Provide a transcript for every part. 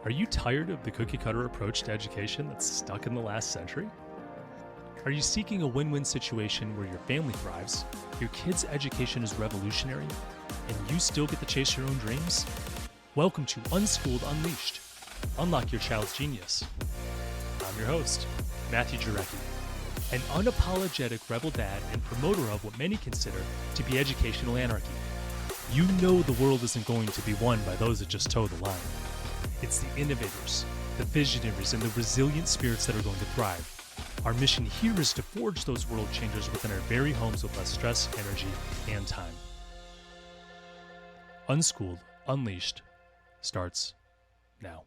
Are you tired of the cookie-cutter approach to education that's stuck in the last century? Are you seeking a win-win situation where your family thrives, your kid's education is revolutionary, and you still get to chase your own dreams? Welcome to Unschooled Unleashed. Unlock your child's genius. I'm your host, Matthew Jarecki, an unapologetic rebel dad and promoter of what many consider to be educational anarchy. You know the world isn't going to be won by those that just toe the line. It's the innovators, the visionaries, and the resilient spirits that are going to thrive. Our mission here is to forge those world changers within our very homes with less stress, energy, and time. Unschooled Unleashed starts now.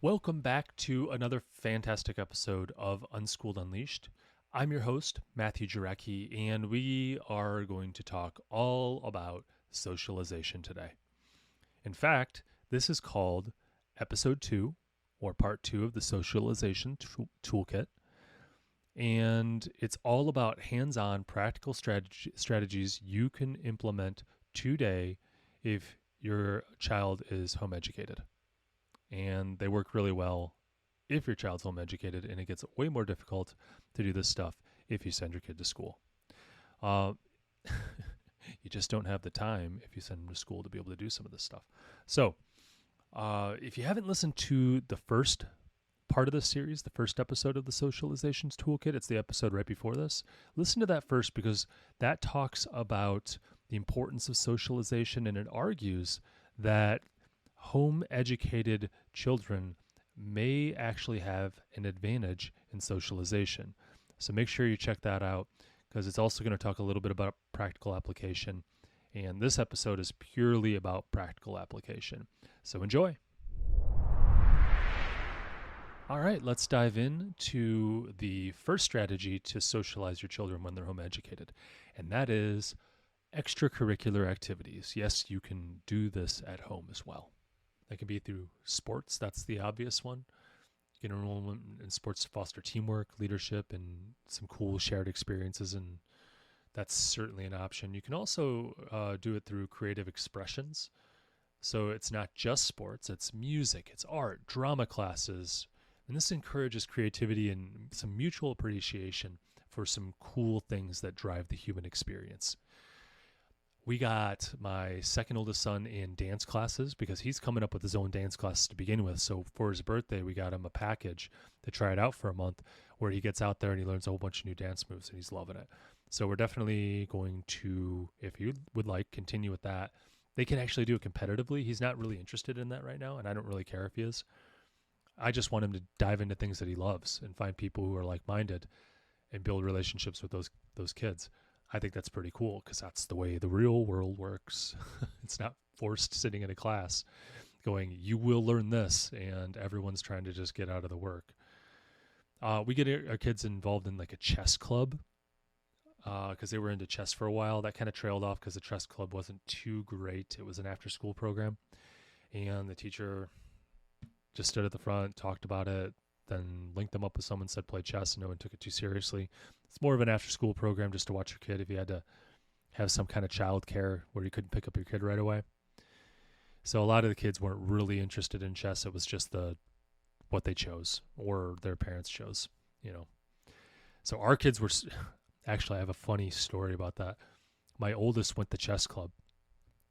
Welcome back to another fantastic episode of Unschooled Unleashed. I'm your host, Matthew Jarecki, and we are going to talk all about socialization today. In fact, this is called Episode 2, or Part 2 of the Socialization Toolkit. And it's all about hands-on practical strategies you can implement today if your child is home educated. And they work really well if your child's home educated, and it gets way more difficult to do this stuff if you send your kid to school. You just don't have the time if you send them to school to be able to do some of this stuff. So, if you haven't listened to the first part of this series, the first episode of the Socializations Toolkit, it's the episode right before this, listen to that first because that talks about the importance of socialization, and it argues that home-educated children may actually have an advantage in socialization. So make sure you check that out because it's also going to talk a little bit about practical application. And this episode is purely about practical application. So enjoy. All right, let's dive into the first strategy to socialize your children when they're home educated, and that is extracurricular activities. Yes, you can do this at home as well. That can be through sports. That's the obvious one. You can enroll in sports to foster teamwork, leadership, and some cool shared experiences, and that's certainly an option. You can also do it through creative expressions. So it's not just sports, it's music, it's art, drama classes, and this encourages creativity and some mutual appreciation for some cool things that drive the human experience. We got my second oldest son in dance classes because he's coming up with his own dance classes to begin with. So for his birthday, we got him a package to try it out for a month where he gets out there and he learns a whole bunch of new dance moves and he's loving it. So we're definitely going to, if you would like, continue with that. They can actually do it competitively. He's not really interested in that right now, and I don't really care if he is. I just want him to dive into things that he loves and find people who are like-minded and build relationships with those kids. I think that's pretty cool because that's the way the real world works. It's not forced sitting in a class going, you will learn this, and everyone's trying to just get out of the work. We get our kids involved in like a chess club because they were into chess for a while. That kind of trailed off because the chess club wasn't too great. It was an after-school program, and the teacher just stood at the front, talked about it, then linked them up with someone, said play chess, and no one took it too seriously. It's more of an after-school program just to watch your kid if you had to have some kind of child care where you couldn't pick up your kid right away. So a lot of the kids weren't really interested in chess. It was just what they chose or their parents chose, you know. So our kids were... Actually, I have a funny story about that. My oldest went to chess club.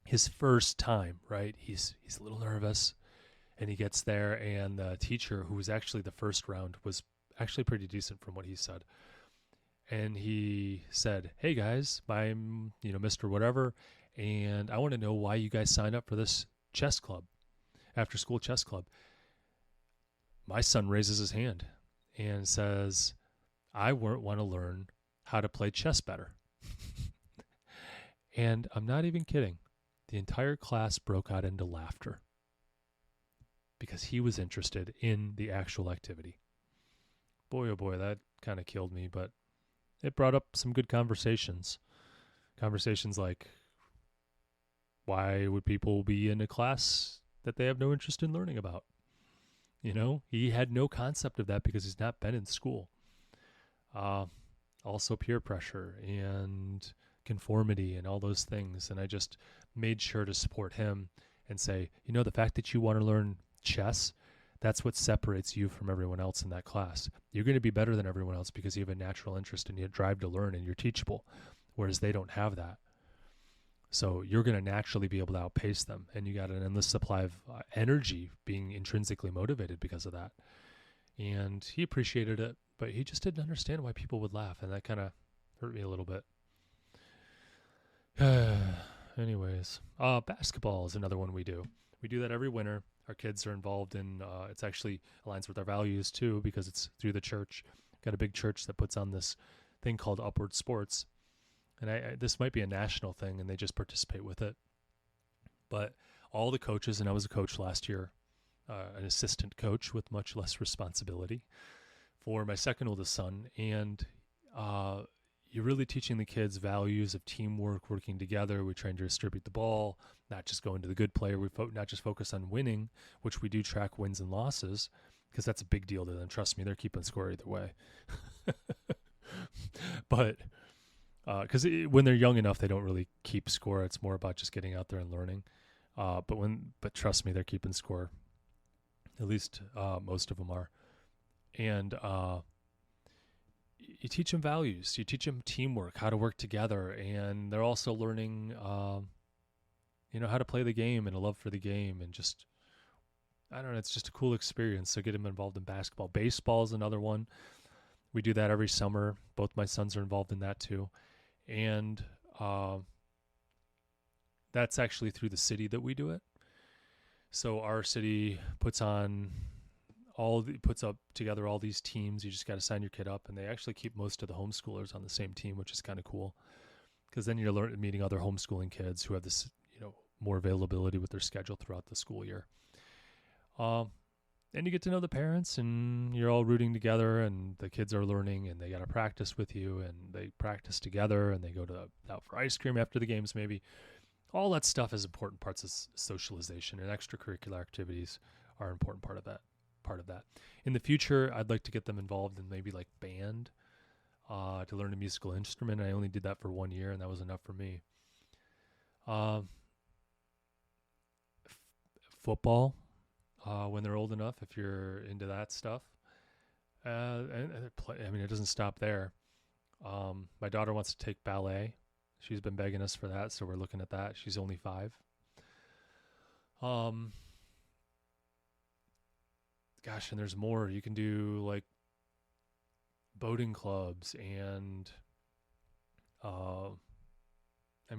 His first time, right? He's a little nervous. And he gets there, and the teacher, who was actually the first round, was actually pretty decent from what he said. And he said, hey, guys, I'm, Mr. Whatever, and I want to know why you guys signed up for this chess club, after-school chess club. My son raises his hand and says, I want to learn how to play chess better. And I'm not even kidding. The entire class broke out into laughter because he was interested in the actual activity. Boy, oh boy, that kind of killed me, but it brought up some good conversations. Conversations like, why would people be in a class that they have no interest in learning about? He had no concept of that because he's not been in school. Also peer pressure and conformity and all those things. And I just made sure to support him and say, the fact that you want to learn chess, That's what separates you from everyone else in that class. You're going to be better than everyone else because you have a natural interest and you drive to learn and you're teachable, whereas they don't have that. So you're going to naturally be able to outpace them, and you got an endless supply of energy being intrinsically motivated because of that. And he appreciated it, but he just didn't understand why people would laugh, and that kind of hurt me a little bit. Anyways, basketball is another one we do. We do that every winter. Our kids are involved in, it's actually aligns with our values too, because it's through the church. Got a big church that puts on this thing called Upward Sports. And this might be a national thing, and they just participate with it. But all the coaches, and I was a coach last year, an assistant coach with much less responsibility for my second oldest son. And you're really teaching the kids values of teamwork, working together. We're trying to distribute the ball, not just go into the good player. We not just focus on winning, which we do track wins and losses, because that's a big deal to them. Trust me, they're keeping score either way. But because when they're young enough, they don't really keep score. It's more about just getting out there and learning. But trust me, they're keeping score. At least most of them are. And you teach them values. You teach them teamwork, how to work together, and they're also learning, how to play the game and a love for the game, and just, I don't know, it's just a cool experience. So get them involved in basketball. Baseball is another one. We do that every summer. Both my sons are involved in that too. And that's actually through the city that we do it. So our city puts up together all these teams. You just got to sign your kid up, and they actually keep most of the homeschoolers on the same team, which is kind of cool, because then you're meeting other homeschooling kids who have this, more availability with their schedule throughout the school year. And you get to know the parents, and you're all rooting together, and the kids are learning, and they got to practice with you, and they practice together, and they go out for ice cream after the games maybe. All that stuff is important parts of socialization, and extracurricular activities are an important part of that. In the future, I'd like to get them involved in maybe like band, to learn a musical instrument. I only did that for 1 year, and that was enough for me. Football, when they're old enough, if you're into that stuff. It doesn't stop there. My daughter wants to take ballet. She's been begging us for that, so we're looking at that. She's only 5. Gosh, and there's more. You can do like boating clubs and,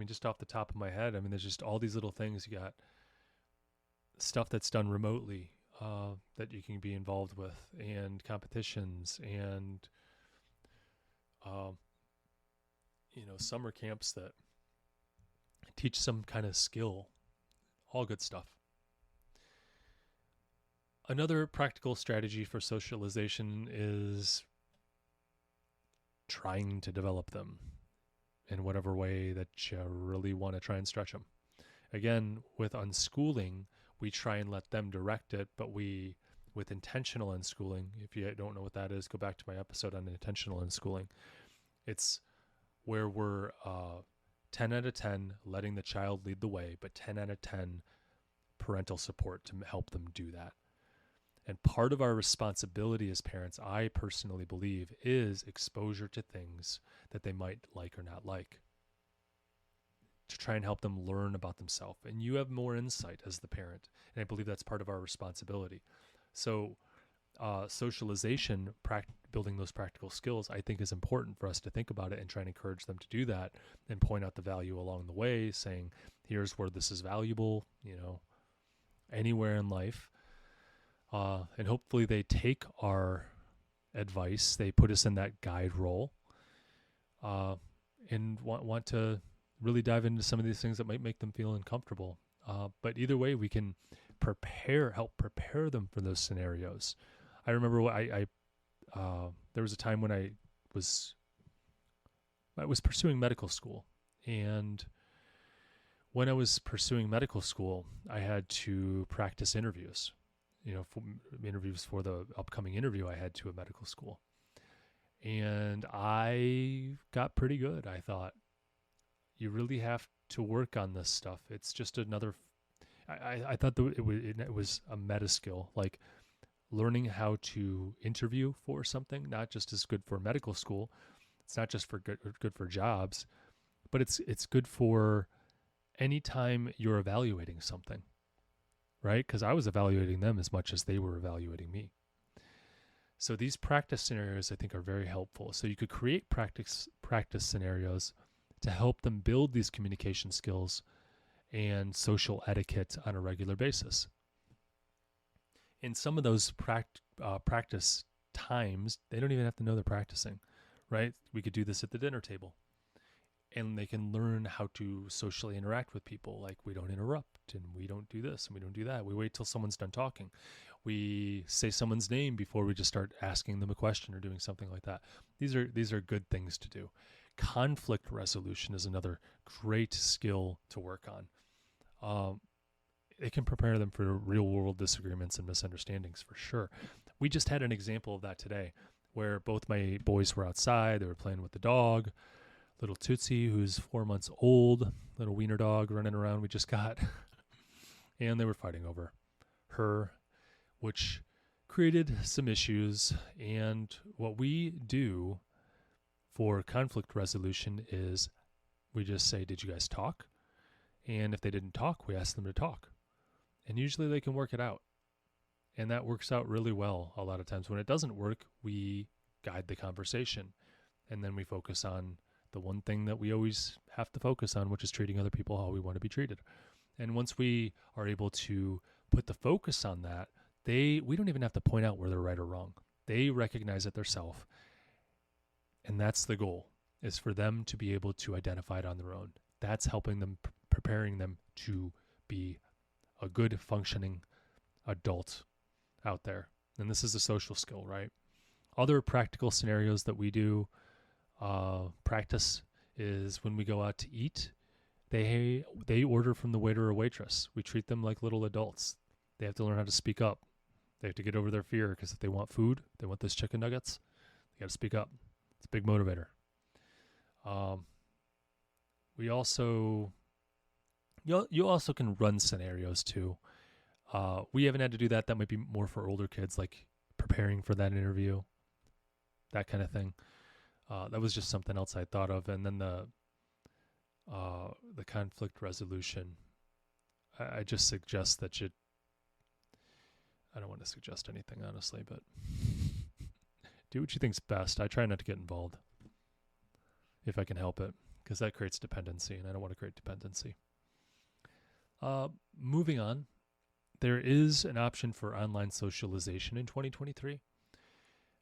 just off the top of my head, there's just all these little things. You got stuff that's done remotely, that you can be involved with, and competitions, and, summer camps that teach some kind of skill. All good stuff. Another practical strategy for socialization is trying to develop them in whatever way that you really want to try and stretch them. Again, with unschooling, we try and let them direct it, but with intentional unschooling, if you don't know what that is, go back to my episode on intentional unschooling. It's where we're 10 out of 10 letting the child lead the way, but 10 out of 10 parental support to help them do that. And part of our responsibility as parents, I personally believe, is exposure to things that they might like or not like, to try and help them learn about themselves. And you have more insight as the parent, and I believe that's part of our responsibility. So socialization, building those practical skills, I think is important for us to think about it and try and encourage them to do that, and point out the value along the way, saying, here's where this is valuable, anywhere in life. And hopefully they take our advice, they put us in that guide role, and want to really dive into some of these things that might make them feel uncomfortable. But either way, we can help prepare them for those scenarios. I remember there was a time when I was pursuing medical school, and when I was pursuing medical school, I had to practice interviews. Interviews for the upcoming interview I had to a medical school. And I got pretty good. I thought, you really have to work on this stuff. It's just another, I thought it was a meta skill. Like, learning how to interview for something, not just is good for medical school. It's not just for good for jobs, but it's good for any time you're evaluating something, right? Because I was evaluating them as much as they were evaluating me. So these practice scenarios I think are very helpful. So you could create practice scenarios to help them build these communication skills and social etiquette on a regular basis. In some of those practice times, they don't even have to know they're practicing, right? We could do this at the dinner table. And they can learn how to socially interact with people. Like, we don't interrupt, and we don't do this, and we don't do that. We wait till someone's done talking. We say someone's name before we just start asking them a question or doing something like that. These are good things to do. Conflict resolution is another great skill to work on. It can prepare them for real world disagreements and misunderstandings for sure. We just had an example of that today where both my boys were outside. They were playing with the dog. Little Tootsie, who's 4 months old, little wiener dog running around we just got. And they were fighting over her, which created some issues. And what we do for conflict resolution is we just say, did you guys talk? And if they didn't talk, we ask them to talk. And usually they can work it out. And that works out really well a lot of times. When it doesn't work, we guide the conversation. And then we focus on the one thing that we always have to focus on, which is treating other people how we want to be treated. And once we are able to put the focus on that, we don't even have to point out where they're right or wrong. They recognize it themselves. And that's the goal, is for them to be able to identify it on their own. That's helping them, preparing them to be a good functioning adult out there. And this is a social skill, right? Other practical scenarios that we do practice is when we go out to eat, they order from the waiter or waitress. We treat them like little adults. They have to learn how to speak up. They have to get over their fear, because if they want food, they want those chicken nuggets, they got to speak up. It's a big motivator. We also, you also can run scenarios too. We haven't had to do that. That might be more for older kids, like preparing for that interview, that kind of thing. That was just something else I thought of. And then the conflict resolution, I just suggest that I don't want to suggest anything, honestly, but do what you think's best. I try not to get involved if I can help it, because that creates dependency, and I don't want to create dependency. Moving on, there is an option for online socialization in 2023.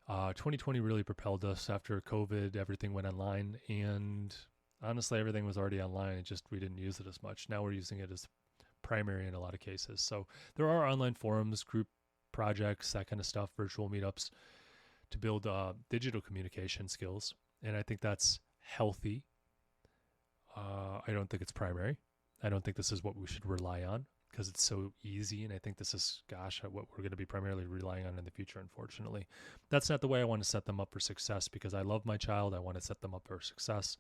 2020 really propelled us. After COVID, everything went online, and honestly, everything was already online. We didn't use it as much. Now we're using it as primary in a lot of cases. So there are online forums, group projects, that kind of stuff, virtual meetups to build digital communication skills. And I think that's healthy. I don't think it's primary. I don't think this is what we should rely on, because it's so easy. And I think this is, what we're going to be primarily relying on in the future, unfortunately. That's not the way I want to set them up for success, because I love my child. I want to set them up for success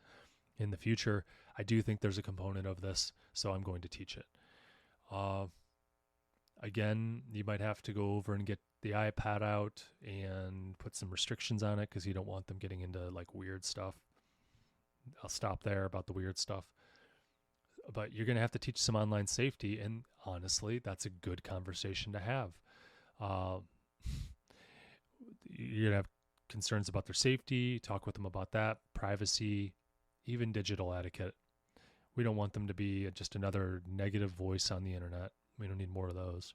in the future. I do think there's a component of this, so I'm going to teach it. Again, you might have to go over and get the iPad out and put some restrictions on it, because you don't want them getting into like weird stuff. I'll stop there about the weird stuff. But you're going to have to teach some online safety, and honestly, that's a good conversation to have. You're going to have concerns about their safety, talk with them about that, privacy, even digital etiquette. We don't want them to be just another negative voice on the internet. We don't need more of those.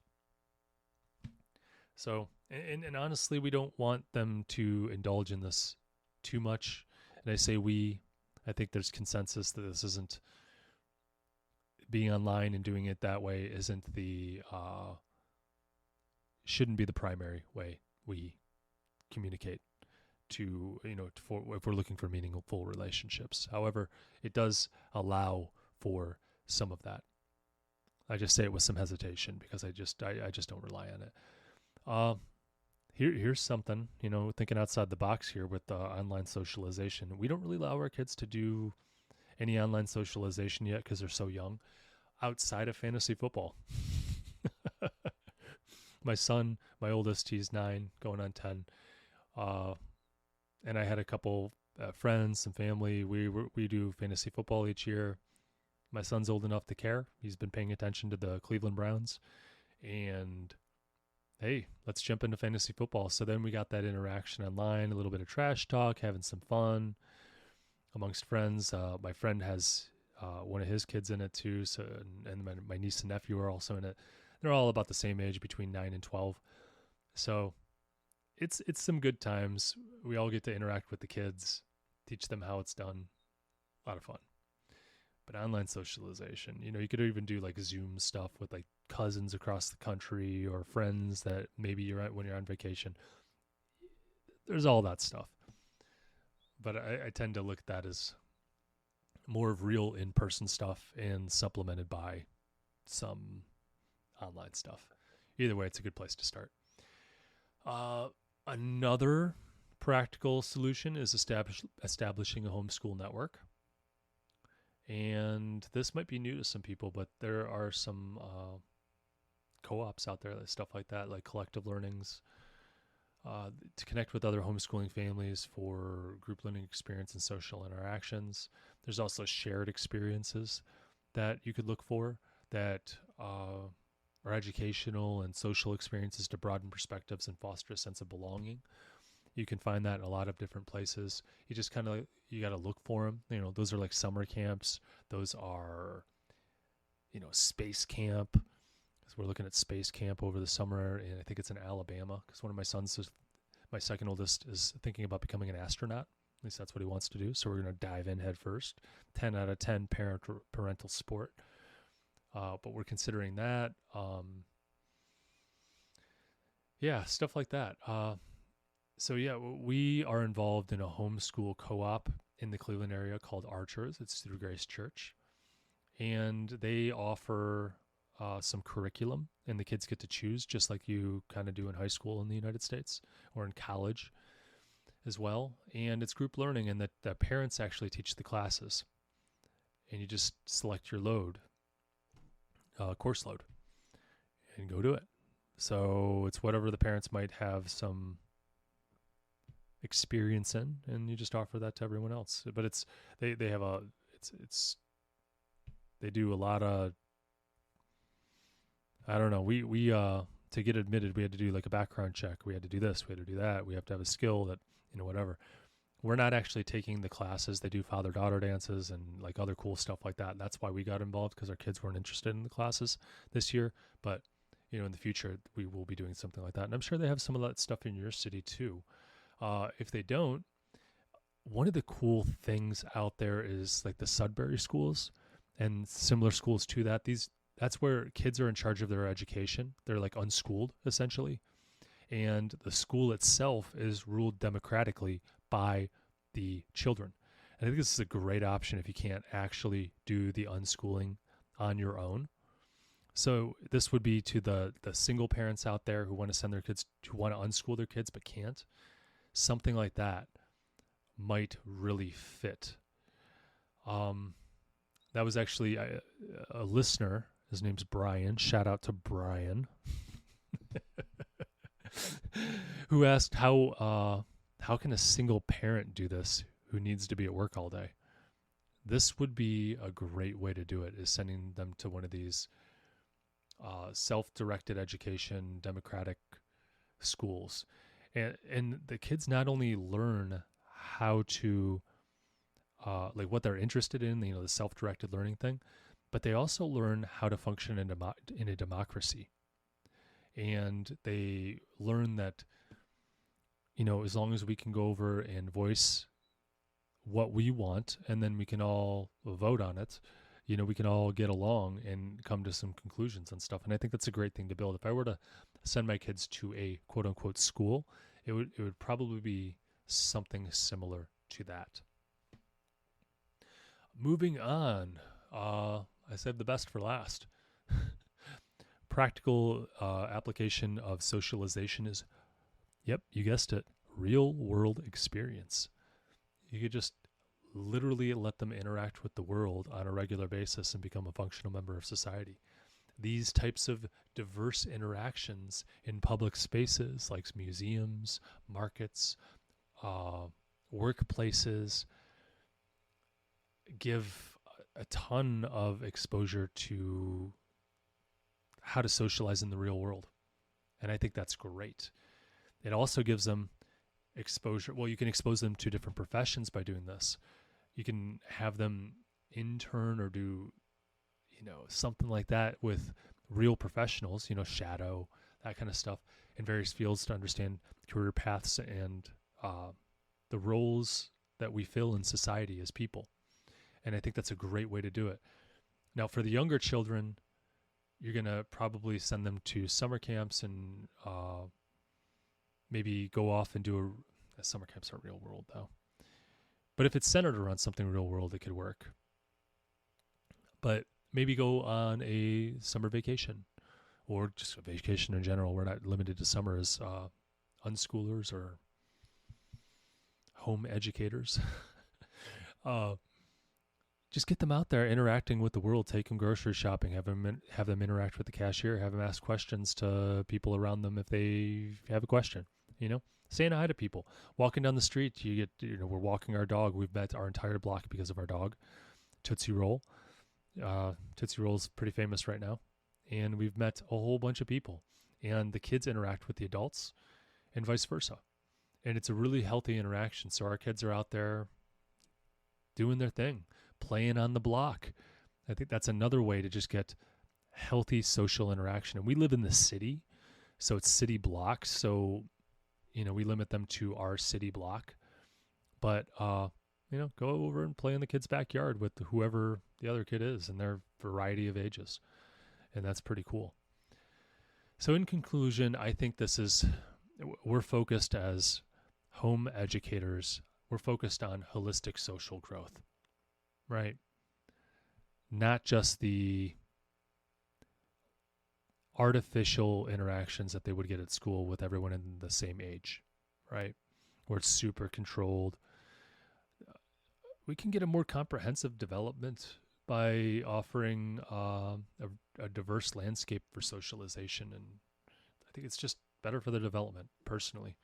So, and honestly, we don't want them to indulge in this too much. And I say I think there's consensus that this isn't, being online and doing it that way shouldn't be the primary way we communicate if we're looking for meaningful relationships. However, it does allow for some of that. I just say it with some hesitation, because I just don't rely on it. Here's something, thinking outside the box here with online socialization. We don't really allow our kids to do any online socialization yet, because they're so young, outside of fantasy football. My son, my oldest, he's 9, going on 10. Uh, and I had a couple friends, some family. We do fantasy football each year. My son's old enough to care. He's been paying attention to the Cleveland Browns, and hey, let's jump into fantasy football. So then we got that interaction online, a little bit of trash talk, having some fun amongst friends. My friend has one of his kids in it too, so and my niece and nephew are also in it. They're all about the same age, between 9 and 12. So it's some good times. We all get to interact with the kids, teach them how it's done. A lot of fun. But online socialization, you could even do like Zoom stuff with like cousins across the country or friends that maybe you're at when you're on vacation. There's all that stuff. But I tend to look at that as more of real in-person stuff and supplemented by some online stuff. Either way, it's a good place to start. Another practical solution is establishing a homeschool network. And this might be new to some people, but there are some co-ops out there, stuff like that, like collective learnings, to connect with other homeschooling families for group learning experience and social interactions. There's also shared experiences that you could look for that are educational and social experiences to broaden perspectives and foster a sense of belonging. You can find that in a lot of different places. You just you got to look for them. Those are like summer camps. Those are, space camp. Because we're looking at space camp over the summer, and I think it's in Alabama. Because one of my sons, my second oldest, is thinking about becoming an astronaut. At least that's what he wants to do. So we're going to dive in head first. 10 out of 10 parental sport. But we're considering that. Stuff like that. So yeah, we are involved in a homeschool co-op in the Cleveland area called Archers. It's through Grace Church. And they offer some curriculum, and the kids get to choose, just like you kind of do in high school in the United States or in college as well. And it's group learning, and the parents actually teach the classes. And you just select your load, course load, and go do it. So it's whatever the parents might have some experience in, and you just offer that to everyone else. But they do a lot of, I don't know, we to get admitted, we had to do like a background check, we had to do this, we had to do that, we have to have a skill that, whatever. We're not actually taking the classes. They do father-daughter dances and like other cool stuff like that. And that's why we got involved, because our kids weren't interested in the classes this year. But in the future we will be doing something like that, and I'm sure they have some of that stuff in your city too. If they don't, one of the cool things out there is like the Sudbury schools and similar schools to that. That's where kids are in charge of their education. They're like unschooled, essentially. And the school itself is ruled democratically by the children. And I think this is a great option if you can't actually do the unschooling on your own. So this would be to the single parents out there who want to send their kids, who want to unschool their kids but can't. Something like that might really fit. That was actually a listener. His name's Brian. Shout out to Brian. Who asked how can a single parent do this who needs to be at work all day? This would be a great way to do it, is sending them to one of these self-directed education, democratic schools. And the kids not only learn how to, like what they're interested in, the self-directed learning thing, but they also learn how to function in a democracy. And they learn that, as long as we can go over and voice what we want, and then we can all vote on it, we can all get along and come to some conclusions and stuff. And I think that's a great thing to build. If I were to send my kids to a quote unquote school, it would probably be something similar to that. Moving on, I saved the best for last. Practical application of socialization is, yep, you guessed it, real world experience. You could just literally let them interact with the world on a regular basis and become a functional member of society. these types of diverse interactions in public spaces like museums, markets, workplaces give a ton of exposure to how to socialize in the real world. And I think that's great. It also gives them exposure. Well, you can expose them to different professions by doing this. You can have them intern or do, something like that with real professionals, shadow, that kind of stuff in various fields to understand career paths and the roles that we fill in society as people. And I think that's a great way to do it. Now, for the younger children, you're going to probably send them to summer camps and maybe go off and do summer camps aren't real world, though. But if it's centered around something real world, it could work. But maybe go on a summer vacation or just a vacation in general. We're not limited to summer as unschoolers or home educators. Just get them out there interacting with the world. Take them grocery shopping. Have them interact with the cashier. Have them ask questions to people around them if they have a question. Saying hi to people. Walking down the street, we're walking our dog. We've met our entire block because of our dog, Tootsie Roll. Tootsie Roll is pretty famous right now, and we've met a whole bunch of people. And the kids interact with the adults, and vice versa. And it's a really healthy interaction. So our kids are out there doing their thing, playing on the block. I think that's another way to just get healthy social interaction. And we live in the city, so it's city blocks. So, we limit them to our city block. But, go over and play in the kid's backyard with whoever the other kid is and their variety of ages. And that's pretty cool. So in conclusion, I think we're focused as home educators. We're focused on holistic social growth, right? Not just the artificial interactions that they would get at school with everyone in the same age, right? Where it's super controlled. We can get a more comprehensive development by offering a diverse landscape for socialization. And I think it's just better for the development, personally.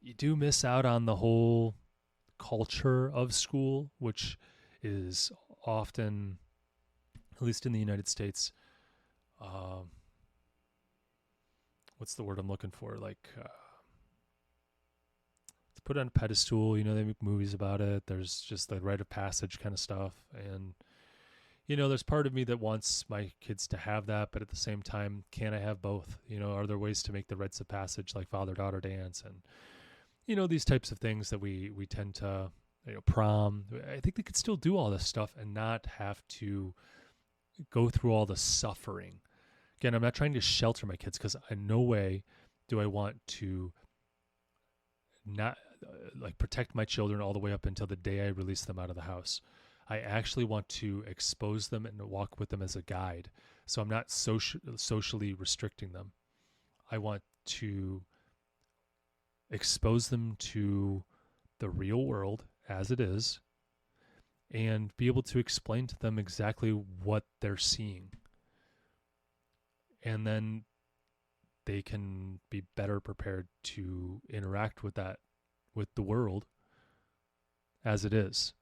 You do miss out on the whole culture of school, which is often, at least in the United States, what's the word I'm looking for? It's put on a pedestal, they make movies about it. There's just the rite of passage kind of stuff. And, there's part of me that wants my kids to have that, but at the same time, can I have both? Are there ways to make the rites of passage like father-daughter dance and, these types of things that we tend to, prom. I think they could still do all this stuff and not have to go through all the suffering. Again, I'm not trying to shelter my kids because in no way do I want to not protect my children all the way up until the day I release them out of the house. I actually want to expose them and walk with them as a guide. So I'm not socially restricting them. I want to expose them to the real world as it is and be able to explain to them exactly what they're seeing. And then they can be better prepared to interact with the world as it is,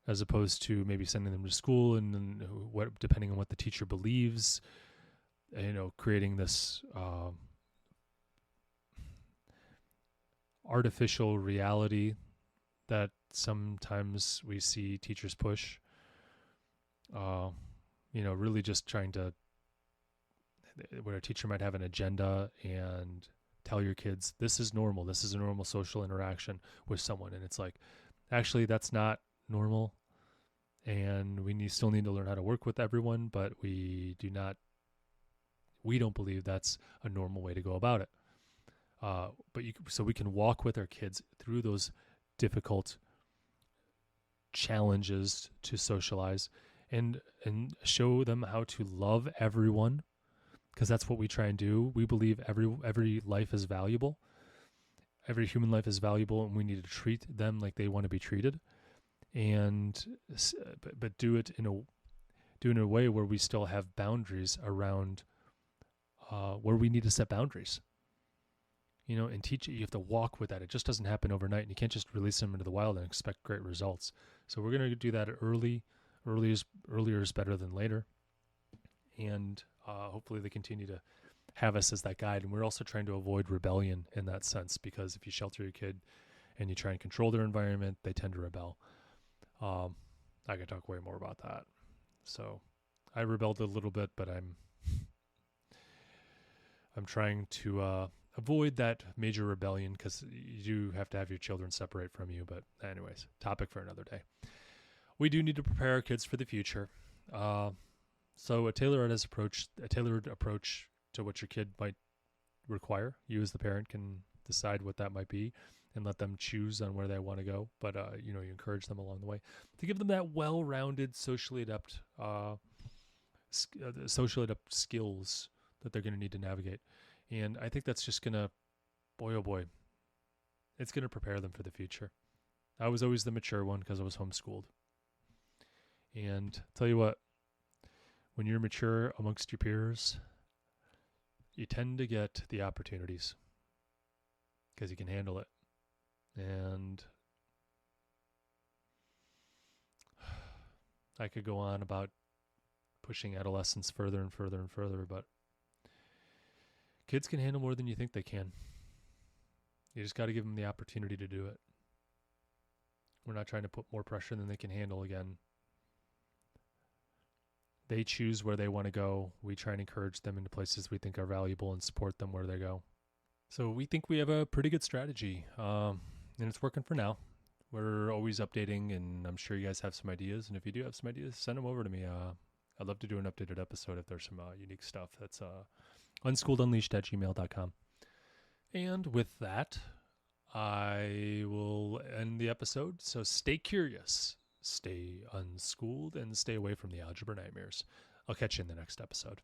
as opposed to maybe sending them to school and then depending on what the teacher believes, creating this artificial reality that sometimes we see teachers push, really just trying to, where a teacher might have an agenda and tell your kids, this is normal. This is a normal social interaction with someone. And it's like, actually, that's not normal. And we still need to learn how to work with everyone, but we don't believe that's a normal way to go about it. So we can walk with our kids through those difficult challenges to socialize and show them how to love everyone, because that's what we try and do. We believe every life is valuable. Every human life is valuable, and we need to treat them like they want to be treated. And but do it do it in a way where we still have boundaries around where we need to set boundaries. And teach it. You have to walk with that. It just doesn't happen overnight, and you can't just release them into the wild and expect great results. So we're going to do that early. Earlier is better than later. And hopefully they continue to have us as that guide. And we're also trying to avoid rebellion in that sense, because if you shelter your kid and you try and control their environment, they tend to rebel. I could talk way more about that. So I rebelled a little bit, but I'm trying to avoid that major rebellion, because you do have to have your children separate from you. But anyways, topic for another day. We do need to prepare our kids for the future. So a tailored approach to what your kid might require. You as the parent can decide what that might be and let them choose on where they want to go. But, you encourage them along the way to give them that well-rounded, socially adept skills that they're going to need to navigate. And I think that's just going to, boy, oh boy, it's going to prepare them for the future. I was always the mature one because I was homeschooled. And I'll tell you what, when you're mature amongst your peers, you tend to get the opportunities because you can handle it. And I could go on about pushing adolescence further and further and further, but kids can handle more than you think they can. You just got to give them the opportunity to do it. We're not trying to put more pressure than they can handle again. They choose where they want to go. We try and encourage them into places we think are valuable and support them where they go. So we think we have a pretty good strategy, and it's working for now. We're always updating, and I'm sure you guys have some ideas. And if you do have some ideas, send them over to me. I'd love to do an updated episode if there's some unique stuff. That's unschooledunleashed@gmail.com. And with that, I will end the episode. So stay curious, stay unschooled, and stay away from the algebra nightmares. I'll catch you in the next episode.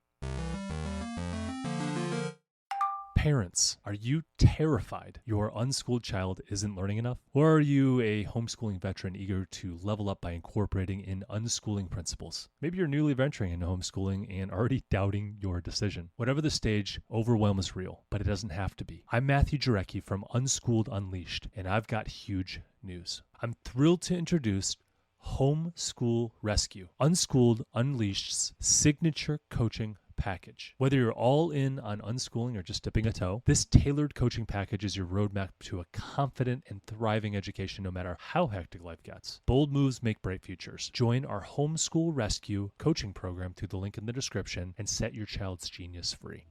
Parents, are you terrified your unschooled child isn't learning enough? Or are you a homeschooling veteran eager to level up by incorporating in unschooling principles? Maybe you're newly venturing into homeschooling and already doubting your decision. Whatever the stage, overwhelm is real, but it doesn't have to be. I'm Matthew Jarecki from Unschooled Unleashed, and I've got huge news. I'm thrilled to introduce Homeschool Rescue, Unschooled Unleashed's signature coaching package. Whether you're all in on unschooling or just dipping a toe, this tailored coaching package is your roadmap to a confident and thriving education no matter how hectic life gets. Bold moves make bright futures. Join our Homeschool Rescue coaching program through the link in the description and set your child's genius free.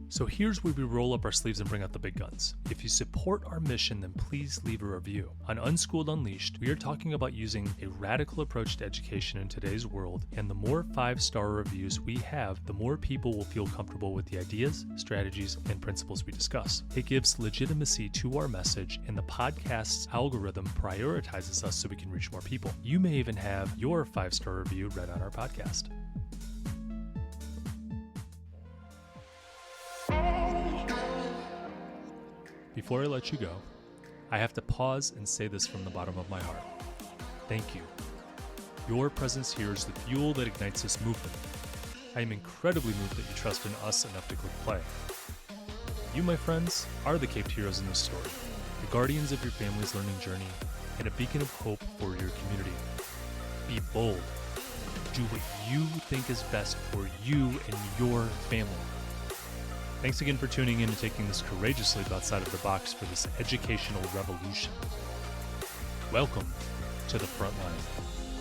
So here's where we roll up our sleeves and bring out the big guns. If you support our mission, then please leave a review. On Unschooled Unleashed, we are talking about using a radical approach to education in today's world, and the more 5-star reviews we have, the more people will feel comfortable with the ideas, strategies, and principles we discuss. It gives legitimacy to our message, and the podcast's algorithm prioritizes us so we can reach more people. You may even have your 5-star review read on our podcast. Before I let you go, I have to pause and say this from the bottom of my heart. Thank you. Your presence here is the fuel that ignites this movement. I am incredibly moved that you trust in us enough to click play. You, my friends, are the caped heroes in this story, the guardians of your family's learning journey, and a beacon of hope for your community. Be bold. Do what you think is best for you and your family. Thanks again for tuning in and taking this courageous leap outside of the box for this educational revolution. Welcome to the front line.